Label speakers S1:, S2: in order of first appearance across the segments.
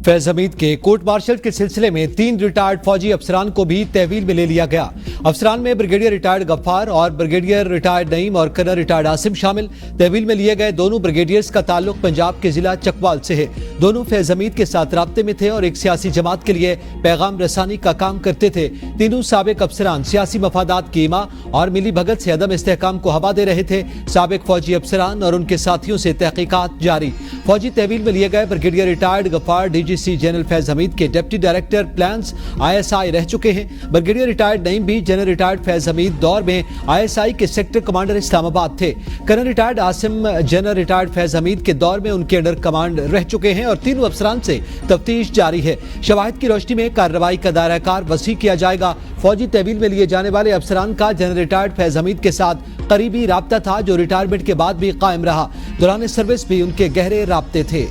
S1: फैज हमीद के court martial के सिलसिले में 3 रिटायर्ड फौजी अफसरान को भी तहवील में ले लिया गया। अफसरान में ब्रिगेडियर रिटायर्ड गफ्फार और ब्रिगेडियर रिटायर्ड नईम और कर्नल रिटायर्ड आसिम शामिल। तहवील में लिए गए दोनों ब्रिगेडियर्स का ताल्लुक पंजाब के जिला चकवाल से है। दोनों फैज हमीद के साथ राब्ते में थे और एक सियासी जमात के लिए पैगाम रसानी का काम करते थे। तीनों साबिक अफसरान सियासी मफादात की ईमा और मिली भगत से अदम इस्तेहकाम को हवा दे रहे थे। साबिक फौजी अफसरान और उनके साथियों से तहकीकात जारी। फौजी तहवील में लिए गए brigadier retired Ghaffar DGC general Faiz Hameed के डिप्टी डायरेक्टर प्लान्स ISI रह चुके हैं। ब्रिगेडियर रिटायर्ड नईम भी जनरल रिटायर्ड फैज हमीद दौर में ISI के सेक्टर कमांडर इस्लामाबाद थे। Colonel retired Asim general retired Faiz Hameed के दौर में उनके अंडर कमांड रह चुके हैं और तीनों अफसरान से तफ्तीश जारी है। शवाहिद की रोशनी में कार्रवाई का दायरा कार वसी किया जाएगा। फौजी तहवील में लिए जाने वाले अफसरान का जनरल रिटायर्ड फैज हमीद के साथ करीबी राब्ता था, जो रिटायरमेंट के बाद भी कायम रहा। दौरान सर्विस भी उनके गहरे राब्ते थे।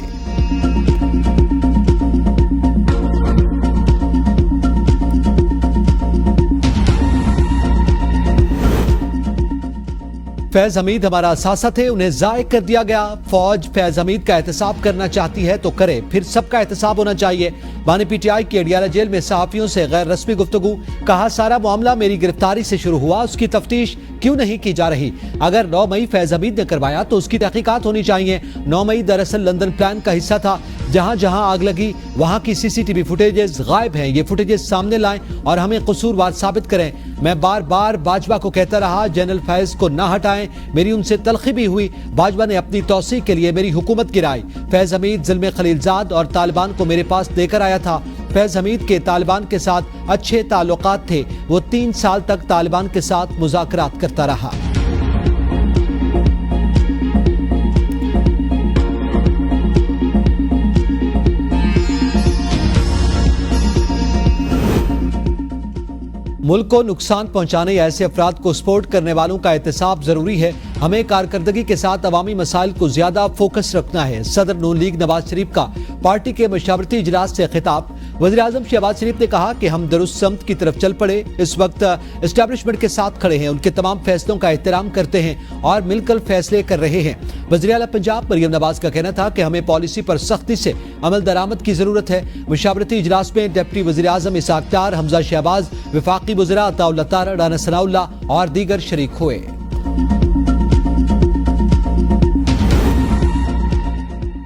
S1: फैज हमीद हमारा असासा थे, उन्हें जाये कर दिया गया। फौज फैज हमीद का एहतसाब करना चाहती है तो करे, फिर सबका एहतसाब होना चाहिए। बानी PTI की अडियाला जेल में सहाफियों से गैर रस्मी गुफ्तगू। कहा सारा मामला मेरी गिरफ्तारी से शुरू हुआ, उसकी तफ्तीश क्यों नहीं की जा रही? अगर 9 मई फैज हमीद ने करवाया तो उसकी तहकीकात होनी चाहिए। 9 मई दरअसल लंदन प्लान का हिस्सा था। जहां जहां आग लगी वहां की CCTV फुटेजेस गायब हैं। ये फुटेजेस सामने लाएं और हमें कसूरवार साबित करें। मैं बार बार बाजवा को कहता रहा जनरल फैज को ना हटाएं। मेरी उनसे तलखी भी हुई। बाजवा ने अपनी तौसी के लिए मेरी हुकूमत गिराई। फैज हमीद ज़िल्मे खलीलजाद और तालिबान को मेरे पास देकर आया था। फैज हमीद के तालिबान के साथ अच्छे ताल्लुकात थे। वो 3 साल तक तालिबान के साथ मुज़ाकरात करता रहा। मुल्क को नुकसान पहुंचाने या ऐसे अफराद को सपोर्ट करने वालों का एहतसाब जरूरी है। हमें कारकर्दगी के साथ अवामी मसाइल को ज्यादा फोकस रखना है। सदर नून लीग नवाज शरीफ का पार्टी के मशावरती इजलास से खिताब। वज़ीर आज़म शहबाज शरीफ ने कहा कि हम दुरुस्त समत की तरफ चल पड़े। इस वक्त एस्टैब्लिशमेंट के साथ खड़े हैं, उनके तमाम फैसलों का एहतराम करते हैं और मिलकर फैसले कर रहे हैं। वज़ीर आला पंजाब मरियम नवाज का कहना था कि हमें पॉलिसी पर सख्ती से अमल दरामद की जरूरत है। मशावरती इजलास में डिप्टी वज़ीर आज़म इसाक डार, हमजा शहबाज, वफाकी वज़ीरा अताउल्लाह तारड़, राना सनाउल्लाह और दीगर शरीक हुए।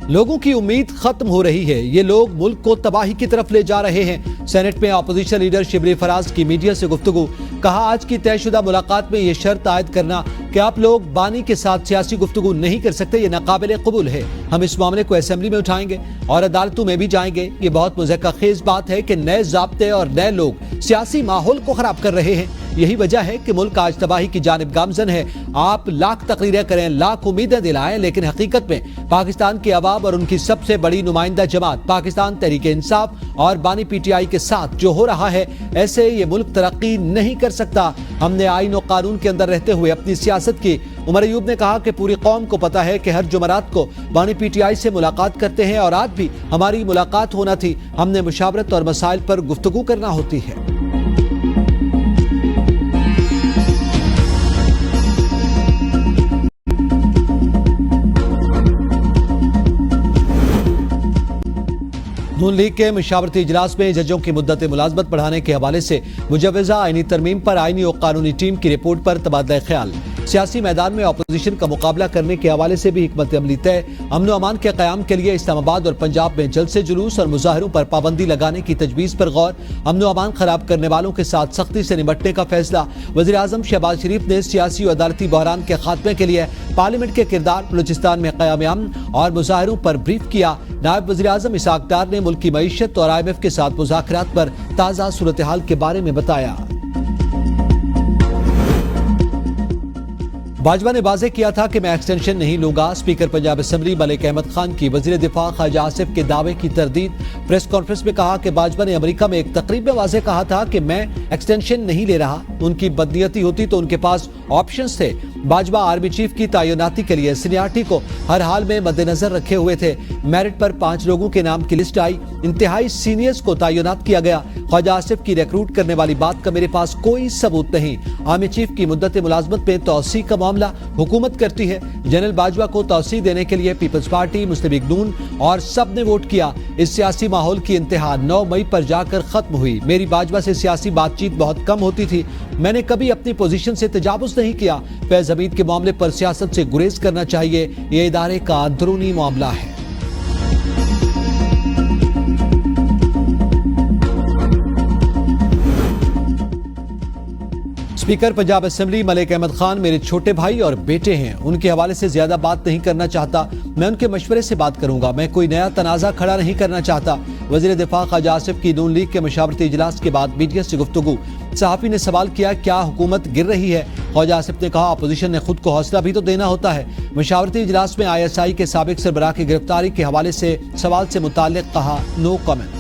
S1: लोगों की उम्मीद खत्म हो रही है। ये लोग मुल्क को तबाही की तरफ ले जा रहे हैं। सेनेट में अपोजिशन लीडर शिबली फराज की मीडिया से गुफ्तगू। कहा आज की तयशुदा मुलाकात में यह शर्त आयद करना कि आप लोग बानी के साथ सियासी गुफ्तगू नहीं कर सकते, ये नाकाबिल कबूल है। हम इस मामले को असेंबली में उठाएंगे और अदालतों में भी जाएंगे। ये बहुत मुज़क्क़र बात है कि नए ज़ाब्ते और नए लोग सियासी माहौल को खराब कर रहे हैं। यही वजह है कि मुल्क आज तबाही की जानिब गामजन है। आप लाख तकरीरें करें, लाख उम्मीदें दिलाएं, लेकिन हकीकत में पाकिस्तान की अवाम और उनकी सबसे बड़ी नुमाइंदा जमात पाकिस्तान तहरीक इंसाफ और बानी PTI के साथ जो हो रहा है, ऐसे ये मुल्क तरक्की नहीं कर सकता। हमने आईन और कानून के अंदर रहते हुए अपनी सियासत की। उमर अयूब ने कहा कि पूरी कौम को पता है कि हर जुमरात को बानी PTI से मुलाकात करते हैं और आज भी हमारी मुलाकात होना थी। हमने मुशावरत और मसाइल पर गुफ्तगू करना होती है। नून लीग के मशावरती इजलास में जजों की मुद्दत मुलाजमत बढ़ाने के हवाले से मुजव्वज़ा आईनी तरमीम पर आईनी और कानूनी टीम की रिपोर्ट पर तबादला ख्याल। सियासी मैदान में अपोजिशन का मुकाबला करने के हवाले से भी हिकमत अमली तय। अमन अमान के क़याम के लिए इस्लामाबाद और पंजाब में जलसे जुलूस और मुजाहरों पर पाबंदी लगाने की तजवीज़ पर गौर। अमन अमान खराब करने वालों के साथ सख्ती से निपटने का फैसला। वज़ीर आज़म शहबाज शरीफ ने सियासी और अदालती बहरान के खात्मे के लिए पार्लियामेंट के किरदार, बलूचिस्तान में क़याम अमन और मुजाहरों पर ब्रीफ किया। नायब वज़ीर आज़म इसाक डार ने मुल्क की मईशत और IMF के साथ मुज़ाकरात पर ताज़ा सूरत हाल के बारे में बताया। बाजवा ने वाज़ेह किया था कि मैं एक्सटेंशन नहीं लूंगा। स्पीकर पंजाब असेंबली मलिक अहमद खान की वज़ीर दिफा ख्वाजा आसिफ के दावे की तरदीद। प्रेस कॉन्फ्रेंस में कहा कि बाजवा ने अमेरिका में एक तकरीब में वाज़ेह कहा था कि मैं एक्सटेंशन नहीं ले रहा। उनकी बदनीयती होती तो उनके पास ऑप्शंस थे। बाजवा आर्मी चीफ की तैनाती के लिए सीनियरिटी को हर हाल में मद्देनजर रखे हुए थे। मेरिट पर 5 लोगों के नाम की लिस्ट आई। इंतहाई सीनियर्स को तैनात किया गया। ख्वाजा आसिफ की रिक्रूट करने वाली बात का मेरे पास कोई सबूत नहीं। आर्मी चीफ की मुद्दत मुलाजमत में तौसी का मामला मामला हुकूमत करती है। जनरल बाजवा को तौसीह देने के लिए पीपल्स पार्टी, मुस्लिम लीग नून और सब ने वोट किया। इस सियासी माहौल की इंतहा 9 मई पर जाकर खत्म हुई। मेरी बाजवा से सियासी बातचीत बहुत कम होती थी। मैंने कभी अपनी पोजीशन से तजावुज़ नहीं किया। फैज हमीद के मामले पर सियासत से गुरेज करना चाहिए। ये इदारे का अंदरूनी मामला है। स्पीकर पंजाब असेंबली मलिक अहमद खान मेरे छोटे भाई और बेटे हैं। उनके हवाले से ज्यादा बात नहीं करना चाहता। मैं उनके मशवरे से बात करूंगा। मैं कोई नया तनाज़ा खड़ा नहीं करना चाहता। वज़ीर दिफा ख्वाजा आसिफ की नून लीग के मशावरती इजलास के बाद मीडिया से गुफ्तगू। सहाफ़ी ने सवाल किया, क्या हुकूमत गिर रही है? ख्वाजा आसिफ ने कहा, अपोजिशन ने खुद को हौसला भी तो देना होता है। मशावरती इजलास में ISI के साबिक सरबराह की गिरफ्तारी के हवाले से सवाल से मुताल्लिक कहा, नो कमेंट।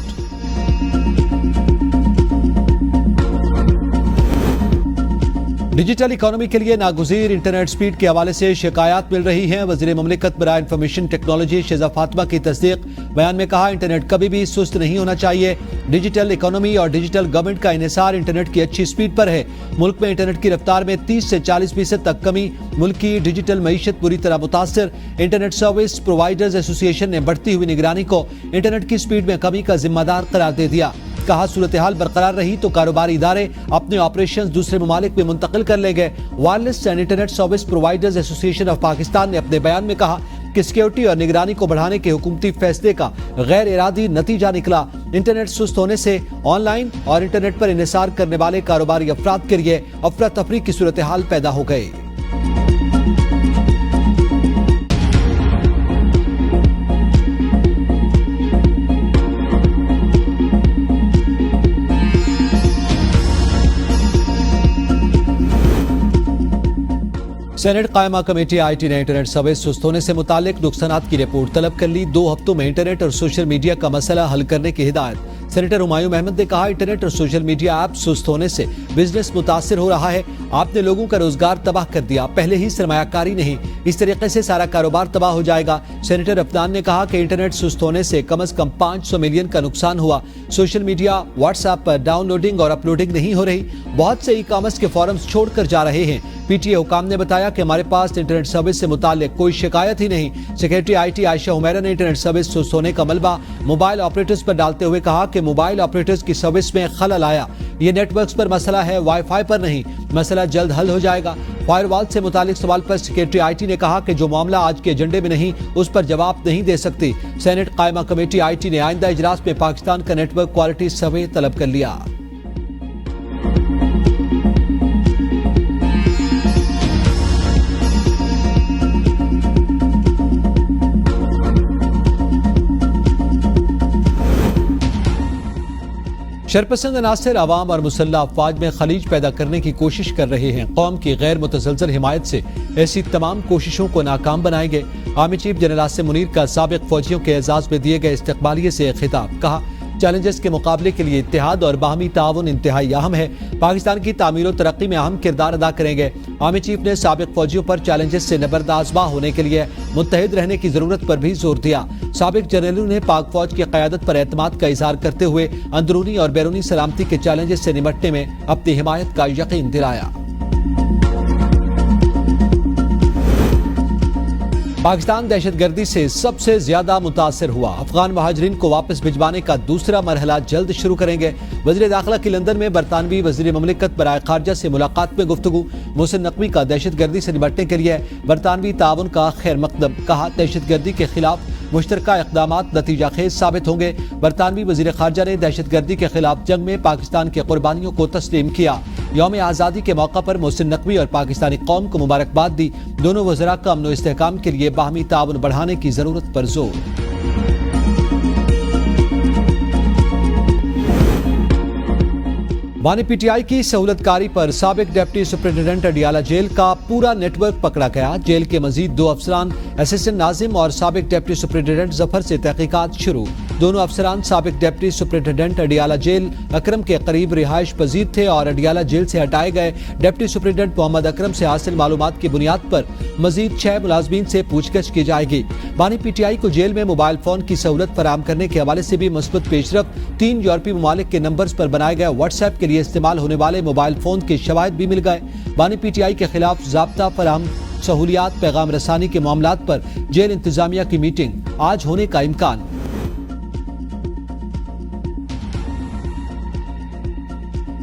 S1: डिजिटल इकोनॉमी के लिए नागुज़ीर इंटरनेट स्पीड के हवाले से शिकायत मिल रही हैं। वज़ीर ममलिकत बराए इंफॉर्मेशन टेक्नोलॉजी शेजा फातिमा की तस्दीक। बयान में कहा, इंटरनेट कभी भी सुस्त नहीं होना चाहिए। डिजिटल इकोनॉमी और डिजिटल गवर्नमेंट का इन्हिसार इंटरनेट की अच्छी स्पीड पर है। मुल्क में इंटरनेट की रफ्तार में 30 से 40% तक कमी। मुल्क की डिजिटल मईशत बुरी तरह मुतासर। इंटरनेट सर्विस प्रोवाइडर्स एसोसिएशन ने बढ़ती हुई निगरानी को इंटरनेट की स्पीड में कमी का जिम्मेदार करार दे दिया। कहा, सूरत हाल बरकरार रही तो कारोबारी इदारे अपने ऑपरेशंस दूसरे ममालिक में मुंतकिल कर ले गए। Wireless and internet service providers association of Pakistan ने अपने बयान में कहा कि सिक्योरिटी और निगरानी को बढ़ाने के हुकूमती फैसले का गैर इरादी नतीजा निकला। इंटरनेट सुस्त होने से ऑनलाइन और इंटरनेट पर इन्हिसार करने वाले कारोबारी अफराद के लिए अफरा तफरी की सूरत हाल पैदा हो गई। सेनेट कायमा कमेटी IT ने इंटरनेट सर्विस सुस्त होने से मुतालिक नुकसानात की रिपोर्ट तलब कर ली। 2 हफ्तों में इंटरनेट और सोशल मीडिया का मसला हल करने की हिदायत। सेनेटर हुमायूं अहमद ने कहा, इंटरनेट और सोशल मीडिया ऐप सुस्त होने से बिजनेस मुतासिर हो रहा है। आपने लोगों का रोजगार तबाह कर दिया, पहले ही सरमायाकारी नहीं। इस तरीके से सारा कारोबार तबाह हो जाएगा। सेनेटर अफनान ने कहा कि इंटरनेट सुस्त होने से कम 500 मिलियन का नुकसान हुआ। सोशल मीडिया व्हाट्सएप पर डाउनलोडिंग और अपलोडिंग नहीं हो रही। बहुत से ई-कॉमर्स के फॉरम्स छोड़कर जा रहे हैं। PTA हुकाम ने बताया कि हमारे पास इंटरनेट सर्विस से मुताल्लिक कोई शिकायत ही नहीं। सेक्रेटरी IT आयशा हुमैरा ने इंटरनेट सर्विस सुस्त होने का मलबा मोबाइल ऑपरेटर्स पर डालते हुए कहा कि मोबाइल ऑपरेटर्स की सर्विस में खलल आया। ये नेटवर्क्स पर मसला है, वाईफाई पर नहीं। मसला जल्द हल हो जाएगा। फायरवॉल से मुतालिक सवाल पर सेक्रेटरी IT ने कहा कि जो मामला आज के एजेंडे में नहीं, उस पर जवाब नहीं दे सकती। सेनेट कायमा कमेटी IT ने आइंदा इजलास में पाकिस्तान का नेटवर्क क्वालिटी सर्वे तलब कर लिया। शरपसंद अनासर आवाम और मुसल्लह अफवाज में खलीज पैदा करने की कोशिश कर रहे हैं। कौम की गैर मुतसलसल हिमायत से ऐसी तमाम कोशिशों को नाकाम बनाएंगे। Army chief general Asim Munir का साबिक फौजियों के एजाज में दिए गए इस्तकबालिये से खिताब। कहा, चैलेंजेस के मुकाबले के लिए इत्तेहाद और बाहमी ताउन इंतहाई अहम है। पाकिस्तान की तामीर और तरक्की में अहम किरदार अदा करेंगे। आर्मी चीफ ने साबिक फौजियों पर चैलेंजेस से नबरदाज़बा होने के लिए मुत्तहिद रहने की जरूरत पर भी जोर दिया। साबिक जनरलों ने पाक फौज की क़यादत पर एतमाद का इजहार करते हुए अंदरूनी और बैरूनी सलामती के चैलेंजेस से निपटने में अपनी हिमायत का यकीन दिलाया। पाकिस्तान दहशतगर्दी से सबसे ज्यादा मुतासर हुआ। अफगान महाजरीन को वापस भिजवाने का दूसरा मरहला जल्द शुरू करेंगे। वज़ीर दाखिला की लंदन में बरतानवी वज़ीर ममलिकत बराए खारजा से मुलाकात में गुफ्तगू। मोहसिन नकवी का दहशतगर्दी से निपटने के लिए बरतानवी ताउन का खैर मकदम। कहा, दहशतगर्दी के खिलाफ मुश्तरका इक़दामात नतीजा खेज साबित होंगे। बरतानवी वज़ीर खारजा ने दहशतगर्दी के खिलाफ जंग में पाकिस्तान की कुर्बानियों को तस्लीम किया। यौम आज़ादी के मौका पर मोहसिन नकवी और पाकिस्तानी कौम को मुबारकबाद दी। दोनों वज़रा का अमन व इस्तेहकाम के लिए बाहमी ताउन बढ़ाने की जरूरत पर जोर। बानी PTI की सहूलतकारी पर साबिक डिप्टी सुपरिटेंडेंट अडियाला जेल का पूरा नेटवर्क पकड़ा गया। जेल के मजीद 2 अफसरान असिस्टेंट नाजिम और साबिक डिप्टी सुपरिटेंडेंट जफर से तहकीकात शुरू। दोनों अफसरान साबिक डिप्टी सुपरिटेंडेंट अडियाला जेल अकरम के करीब रिहाइश पजीर थे और अडियाला जेल से हटाए गए डिप्टी सुपरिटेंडेंट मोहम्मद अकरम से हासिल मालूमात की बुनियाद पर मजीद 6 मुलाजमीन से पूछगछ की जाएगी। बानी PTI को जेल में मोबाइल फोन की सहूलत फराहम करने के हवाले से भी मुस्बत पेशरफ्त। 3 यूरोपीय ममालिक के नंबर्स पर बनाए गए व्हाट्सएप के लिए इस्तेमाल होने वाले मोबाइल फोन के शवाहिद भी मिल गए। बानी PTI के खिलाफ ज़ाब्ता फराहम सहूलियात, पैगाम रसानी के मामलात पर जेल इंतजामिया की मीटिंग आज होने का इम्कान।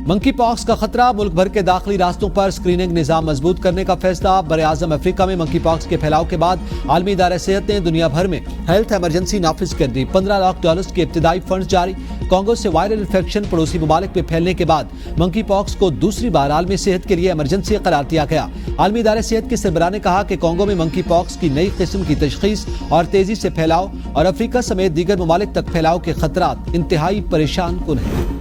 S1: मंकी पॉक्स का खतरा, मुल्क भर के दाखिली रास्तों पर स्क्रीनिंग निजाम मजबूत करने का फैसला। बरे-आज़म अफ्रीका में मंकी पॉक्स के फैलाव के बाद आलमी इदारे सेहत ने दुनिया भर में हेल्थ इमरजेंसी नाफिज कर दी। $15 लाख के इब्तिदाई फंड जारी। कांगो से वायरल इन्फेक्शन पड़ोसी ममालिक में फैलने के बाद मंकी पॉक्स को दूसरी बार आलमी सेहत के लिए इमरजेंसी करार दिया गया। आलमी इदारे सेहत के सरबराह ने कहा कि कांगो में मंकी पॉक्स की नई किस्म की तशखीस और तेजी से फैलाव और अफ्रीका समेत दीगर ममालिक तक फैलाव के खतरात इंतहाई परेशान कुन हैं।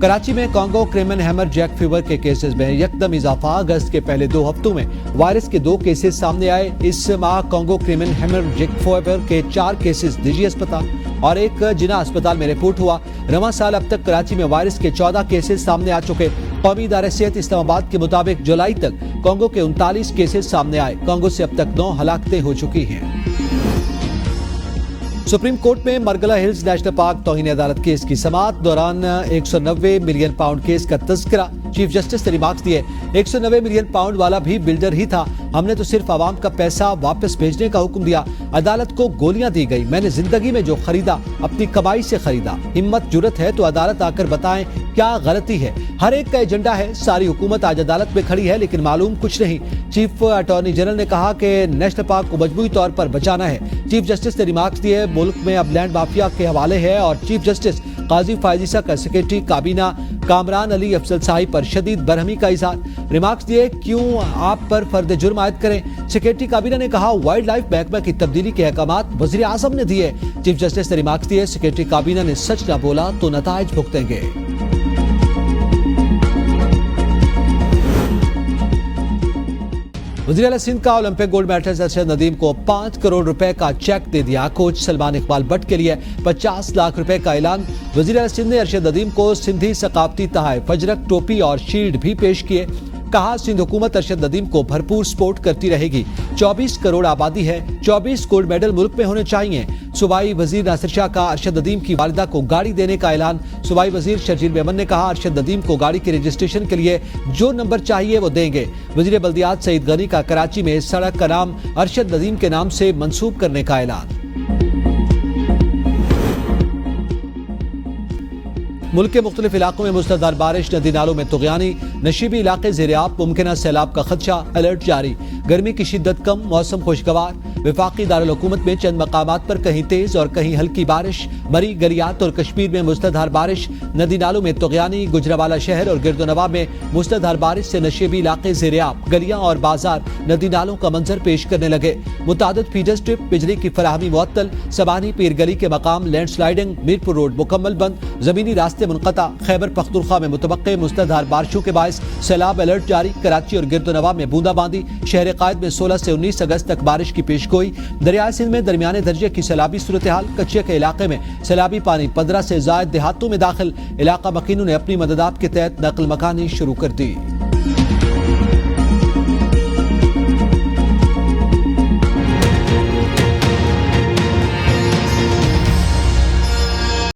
S1: कराची में कांगो क्रेमन हैमर जैक फीवर के केसेस में यकदम इजाफा। अगस्त के पहले 2 हफ्तों में वायरस के 2 केसेस सामने आए। इस माह कांगो क्रेमन हैमर जैक फीवर के 4 केसेस निजी अस्पताल और एक जिना अस्पताल में रिपोर्ट हुआ। रवां साल अब तक कराची में वायरस के 14 केसेस सामने आ चुके। कौमी इदारे सेहत इस्लामाबाद के मुताबिक जुलाई तक कांगो के 39 केसेस सामने आए। कांगो से अब तक 9 हलाकतें हो चुकी हैं। सुप्रीम कोर्ट में मरगला हिल्स नेशनल पार्क तौहीन अदालत केस की समाअत दौरान 190 मिलियन पाउंड केस का तज़किरा। चीफ जस्टिस ने रिमार्क्स दिए, 190 मिलियन पाउंड वाला भी बिल्डर ही था, हमने तो सिर्फ आवाम का पैसा वापस भेजने का हुक्म दिया। अदालत को गोलियां दी गई, मैंने जिंदगी में जो खरीदा अपनी कमाई से खरीदा। हिम्मत जुरत है तो अदालत आकर बताएं क्या गलती है। हर एक का एजेंडा है, सारी हुकूमत आज अदालत में खड़ी है लेकिन मालूम कुछ नहीं। चीफ अटॉर्नी जनरल ने कहा कि नेशनल पार्क को मजबूती तौर पर बचाना है। चीफ जस्टिस ने रिमार्क्स दिए, मुल्क में अब लैंड माफिया के हवाले है और चीफ जस्टिस काजी फायजीसा का सेक्रेटरी काबीना कामरान अली अफजल शाही पर शदीद बरहमी का इजहार। रिमार्क्स दिए, क्यों आप पर फर्द जुर्म आयद करें। सेक्रेटरी काबीना ने कहा, वाइल्ड लाइफ महकमा की तब्दीली के अहकामात वज़ीर आज़म ने दिए। चीफ जस्टिस ने रिमार्क्स दिए, सेक्रेटरी काबीना ने सच न बोला तो नताइज भुगतेंगे। वज़ीर आला सिंध का Olympic gold medallist Arshad Nadeem को 5 करोड़ रुपए का चेक दे दिया। कोच सलमान इकबाल भट्ट के लिए 50 लाख रुपए का ऐलान। वज़ीर आला सिंध ने अरशद नदीम को सिंधी सकाफती तोहफे फजरक, टोपी और शील्ड भी पेश किए। कहा, सिंध हुकूमत अरशद नदीम को भरपूर सपोर्ट करती रहेगी। 24 करोड़ आबादी है, 24 गोल्ड मेडल मुल्क में होने चाहिए। सूबाई वजीर नासिर शाह का अरशद नदीम की वालिदा को गाड़ी देने का ऐलान। सूबाई वजीर शर्जील मेमन ने कहा, अरशद नदीम को गाड़ी के रजिस्ट्रेशन के लिए जो नंबर चाहिए वो देंगे। वजीर बल्दियात सईद गनी का कराची में सड़क का नाम अरशद नदीम के नाम से मंसूब करने का ऐलान। मुल्क के मुख्तलिफ इलाकों में मुसलधार बारिश, नदी नालों में तुग़यानी, नशीबी इलाके ज़ेर-ए-आब, मुमकिन सैलाब का खदशा, अलर्ट जारी। गर्मी की शिद्दत कम, मौसम खुशगवार। वफाकी दारुल हुकूमत में चंद मकामात पर कहीं तेज और कहीं हल्की बारिश। मरी, गलियात और कश्मीर में मुसलधार बारिश, नदी नालों में तुग़यानी। गुजरावाला शहर और गिरदोनवा में मुसलधार बारिश से नशीबी इलाके ज़ेर-ए-आब, गलियां और बाजार नदी नालों का मंजर पेश करने लगे। मुतादिद फीडर स्ट्रिप, बिजली की फराहमी मुअत्तल। सबानी पीर गली के मकाम लैंडस्लाइडिंग, मीरपुर रोड मुकम्मल बंद, जमीनी रास्ते मुनक़ता। खैबर पख्तूनख्वा में मुतवक्के मुसलधार बारिशों के बायस सैलाब अलर्ट जारी। कराची और गिरदोनवा में बूंदाबांदी। शहर कायद में 16 से 19 अगस्त तक बारिश की पेशगोई। दरियाए सिंध में दरमियाने दर्जे की सैलाबी सूरत हाल। कच्चे के इलाके में सैलाबी पानी 15 से ज़ायद देहातों में दाखिल। इलाका मकीनों ने अपनी मददात के तहत नकल मकानी शुरू कर दी।